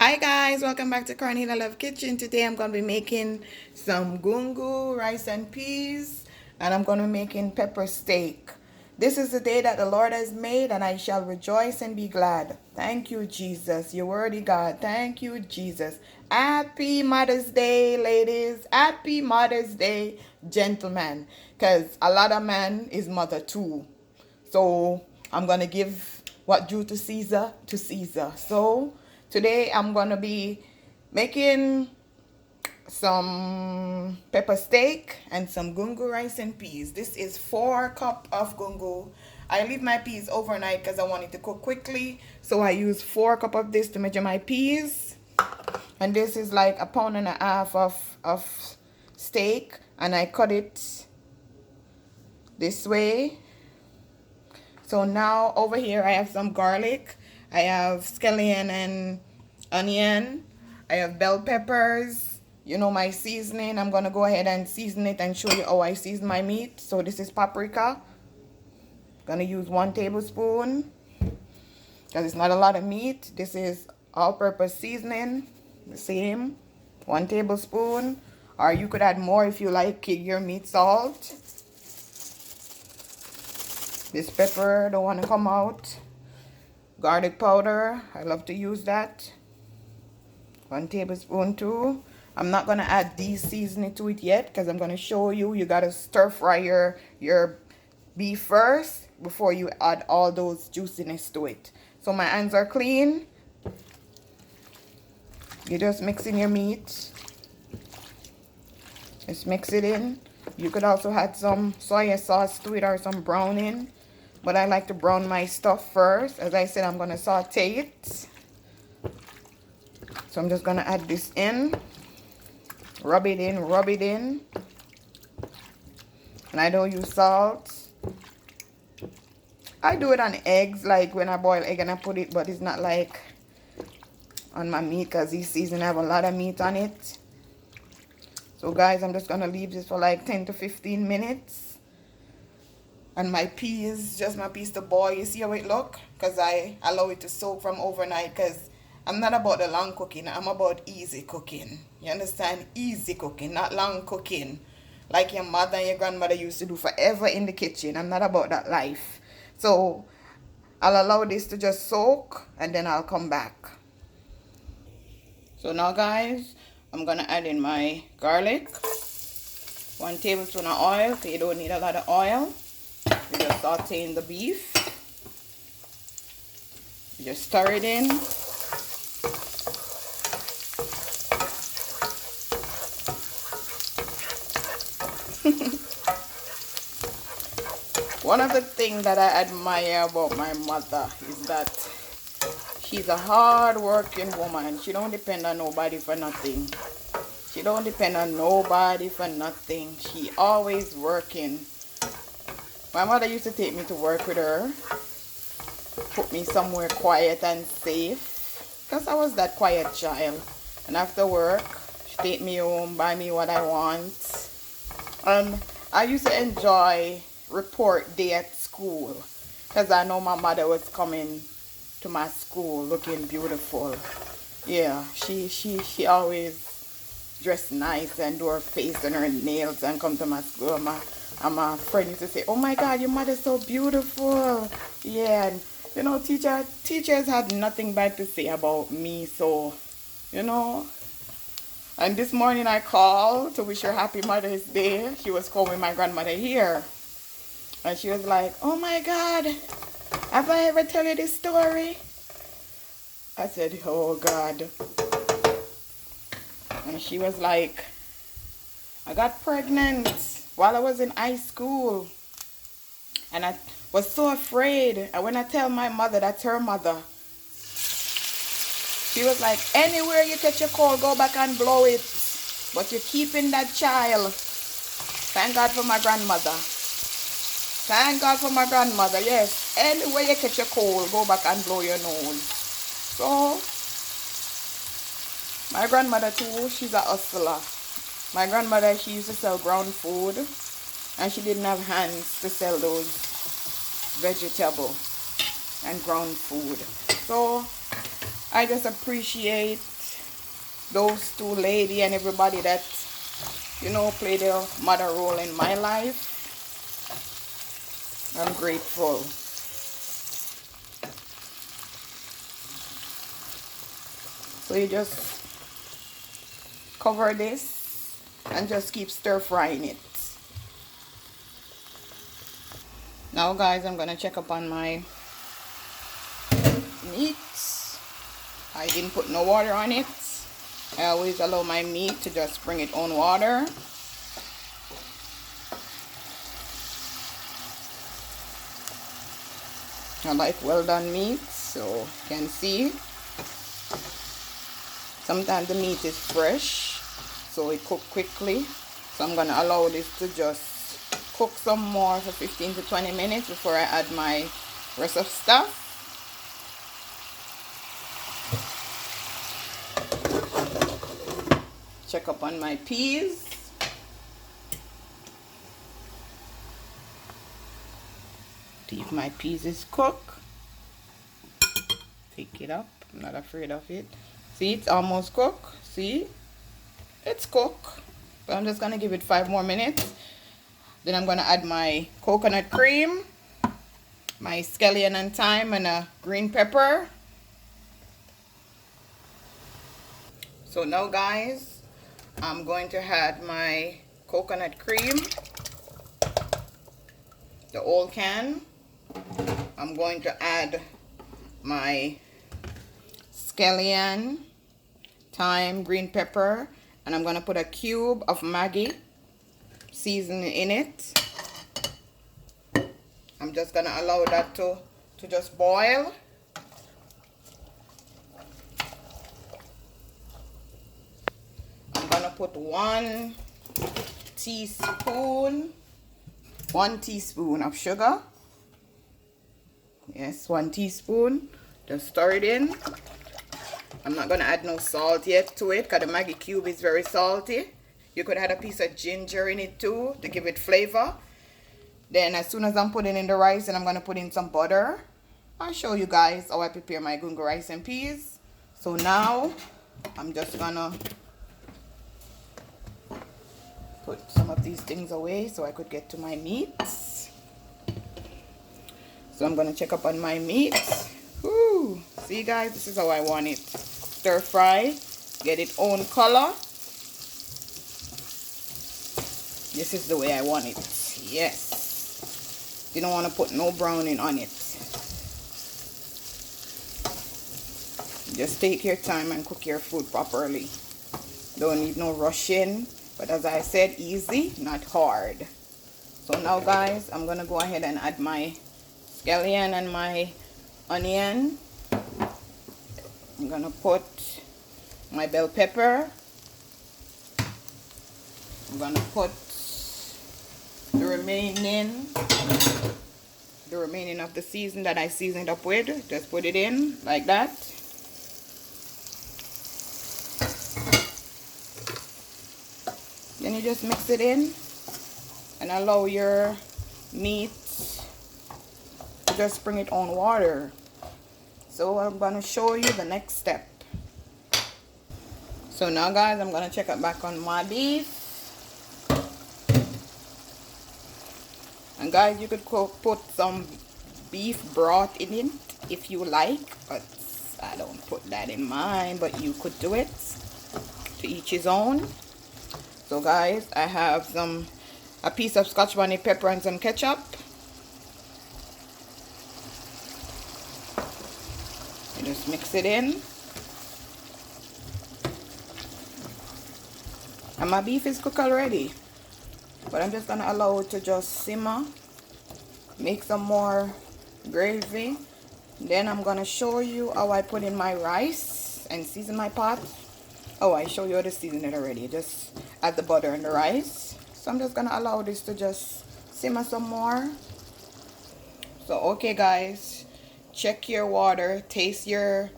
Hi guys, welcome back to Cornelialove Kitchen. Today I'm going to be making some gungu, rice and peas, and I'm going to be making pepper steak. This is the day that the Lord has made, and I shall rejoice and be glad. Thank you, Jesus. You're worthy, God. Thank you, Jesus. Happy Mother's Day, ladies. Happy Mother's Day, gentlemen. Because a lot of men is mother too. So I'm going to give what due to Caesar to Caesar. So today I'm going to be making some pepper steak and some gungu rice and peas. This is 4 cups of gungu. I leave my peas overnight because I want it to cook quickly. So I use 4 cups of this to measure my peas. And this is like 1.5 pounds of steak. And I cut it this way. So now over here I have some garlic, I have scallion and onion, I have bell peppers, you know my seasoning. I'm going to go ahead and season it and show you how I season my meat. So this is paprika. Going to use 1 tablespoon because it's not a lot of meat. This is all-purpose seasoning, the same, 1 tablespoon. Or you could add more if you like your meat salt. This pepper don't want to come out. Garlic powder, I love to use that. 1 tablespoon too. I'm not going to add these seasoning to it yet because I'm going to show you. You got to stir fry your beef first before you add all those juiciness to it. So my hands are clean. You're just mixing your meat. Just mix it in. You could also add some soy sauce to it or some browning. But I like to brown my stuff first. As I said, I'm going to saute it. So I'm just going to add this in. Rub it in, rub it in. And I don't use salt. I do it on eggs, like when I boil egg and I put it, but it's not like on my meat because this season I have a lot of meat on it. So guys, I'm just going to leave this for like 10 to 15 minutes. And my peas, just my peas to boil. You see how it look? Because I allow it to soak from overnight. Because I'm not about the long cooking. I'm about easy cooking. You understand? Easy cooking, not long cooking. Like your mother and your grandmother used to do forever in the kitchen. I'm not about that life. So I'll allow this to just soak. And then I'll come back. So now guys, I'm going to add in my garlic. 1 tablespoon of oil. So you don't need a lot of oil. You just saute in the beef. You just stir it in. One of the things that I admire about my mother is that she's a hard-working woman. She don't depend on nobody for nothing. She don't depend on nobody for nothing. She always working. My mother used to take me to work with her, put me somewhere quiet and safe, because I was that quiet child. And after work, she take me home, buy me what I want. I used to enjoy report day at school, because I know my mother was coming to my school looking beautiful. Yeah, she always dressed nice and do her face and her nails and come to my school. And my friend used to say, "Oh my God, your mother's so beautiful." Yeah, and you know, teachers had nothing bad to say about me, so, you know. And this morning I called to wish her happy Mother's Day. She was calling my grandmother here. And she was like, "Oh my God, have I ever tell you this story?" I said, "Oh God." And she was like, "I got pregnant while I was in high school. And I was so afraid. And when I tell my mother that's her mother, she was like, anywhere you catch a cold, go back and blow it. But you're keeping that child." Thank God for my grandmother. Thank God for my grandmother. Yes, anywhere you catch a cold, go back and blow your nose. So, my grandmother too, she's a hustler. My grandmother, she used to sell ground food. And she didn't have hands to sell those vegetable and ground food. So I just appreciate those two ladies and everybody that, you know, play their mother role in my life. I'm grateful. So you just cover this and just keep stir frying it. Now guys, I'm gonna check up on my meat. I didn't put no water on it. I always allow my meat to just bring its own water. I like well done meat, so you can see sometimes the meat is fresh, so it cooks quickly. So I'm gonna allow this to just cook some more for 15 to 20 minutes before I add my rest of stuff. Check up on my peas. See if my peas is cooked. Take it up. I'm not afraid of it. See, it's almost cooked. See, it's cooked. But I'm just gonna give it 5 more minutes. Then I'm gonna add my coconut cream, my scallion and thyme, and a green pepper. So now guys, I'm going to add my coconut cream, the old can. I'm going to add my scallion, thyme, green pepper, and I'm going to put a cube of Maggi seasoning in it. I'm just going to allow that to just boil. I'm going to put 1 teaspoon of sugar. Yes, 1 teaspoon. Just stir it in. I'm not going to add no salt yet to it because the Maggi cube is very salty. You could add a piece of ginger in it too to give it flavor. Then as soon as I'm putting in the rice, and I'm going to put in some butter. I'll show you guys how I prepare my gungo rice and peas. So now I'm just going to put some of these things away so I could get to my meats. So I'm going to check up on my meat. Woo. See guys, this is how I want it. Stir fry, get its own color. This is the way I want it. Yes. You don't want to put no browning on it. Just take your time and cook your food properly. Don't need no rushing. But as I said, easy, not hard. So now guys, I'm going to go ahead and add my scallion and my onion. I'm going to put my bell pepper. I'm going to put the remaining of the season that I seasoned up with. Just put it in like that. Then you just mix it in and allow your meat to just bring its own water. So I'm going to show you the next step. So now guys, I'm going to check it back on my beef. And guys, you could put some beef broth in it if you like, but I don't put that in mine, but you could do it. To each his own. So guys, I have a piece of Scotch bonnet pepper and some ketchup. You just mix it in. And my beef is cooked already. But I'm just going to allow it to just simmer. Make some more gravy. Then I'm going to show you how I put in my rice and season my pot. Oh, I show you how to season it already. Just add the butter and the rice. So I'm just going to allow this to just simmer some more. So okay guys, check your water. Taste your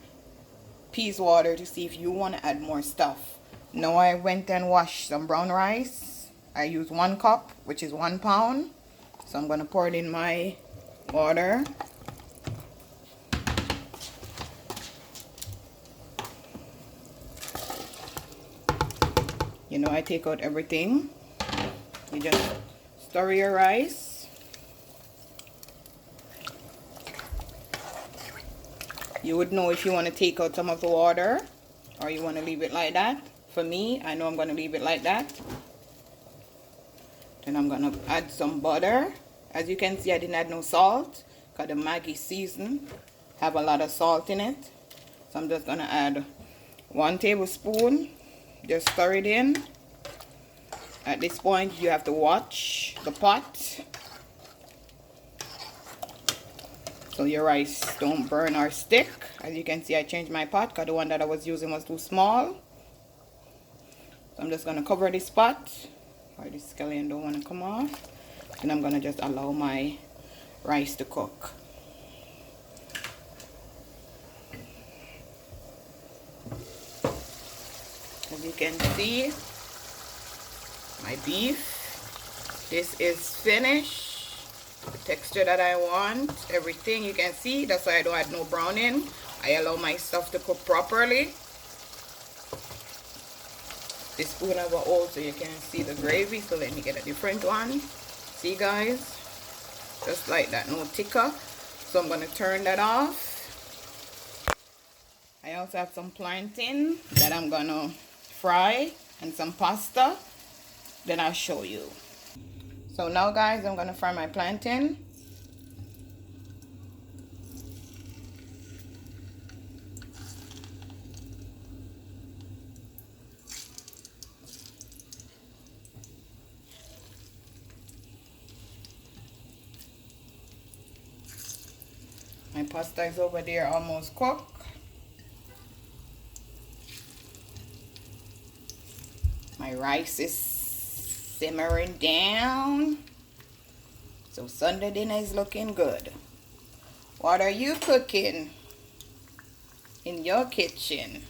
peas water to see if you want to add more stuff. Now I went and washed some brown rice. I used 1 cup, which is 1 pound. So I'm going to pour it in my water. You know, I take out everything. You just stir your rice. You would know if you want to take out some of the water or you want to leave it like that. For me, I know I'm going to leave it like that. Then I'm going to add some butter. As you can see, I didn't add no salt because the Maggi season have a lot of salt in it. So I'm just going to add 1 tablespoon. Just stir it in. At this point, you have to watch the pot so your rice don't burn or stick. As you can see, I changed my pot because the one that I was using was too small. So I'm just going to cover this pot. Or this scallion don't want to come off. And I'm going to just allow my rice to cook. As you can see, my beef, this is finished. The texture that I want, everything you can see. That's why I don't add no browning. I allow my stuff to cook properly. This spoon I will hold so you can see the gravy. So let me get a different one. See guys, just like that, no thicker. So I'm going to turn that off. I also have some plantain that I'm going to fry and some pasta. Then I'll show you. So now guys, I'm going to fry my plantain. My pasta is over there almost cooked. My rice is simmering down. So Sunday dinner is looking good. What are you cooking in your kitchen?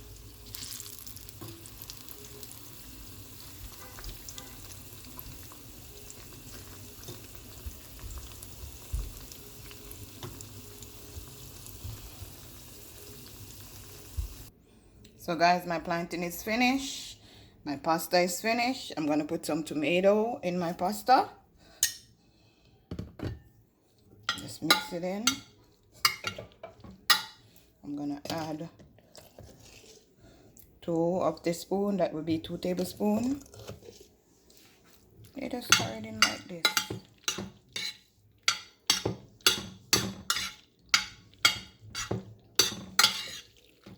So guys, my plantain is finished. My pasta is finished. I'm going to put some tomato in my pasta. Just mix it in. I'm going to add 2 of this spoon. That would be 2 tablespoons. You just stir it in like this.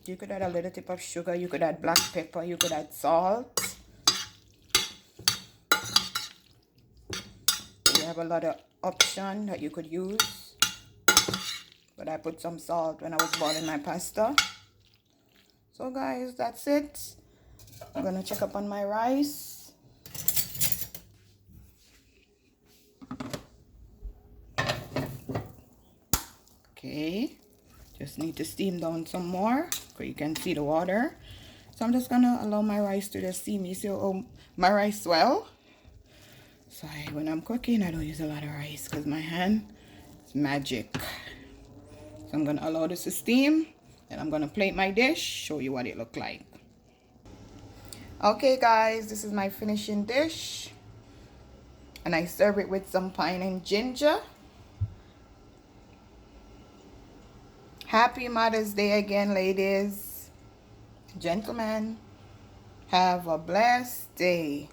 You could add a little tip of sugar. You could add black pepper. You could add salt. You have a lot of options that you could use. But I put some salt when I was boiling my pasta. So guys, that's it. I'm going to check up on my rice. Okay. Just need to steam down some more. So you can see the water. So I'm just going to allow my rice to just steam. You see how my rice swell? So when I'm cooking, I don't use a lot of rice because my hand is magic. So I'm going to allow this to steam. And I'm going to plate my dish, show you what it look like. Okay guys, this is my finishing dish. And I serve it with some pine and ginger. Happy Mother's Day again, ladies. Gentlemen, have a blessed day.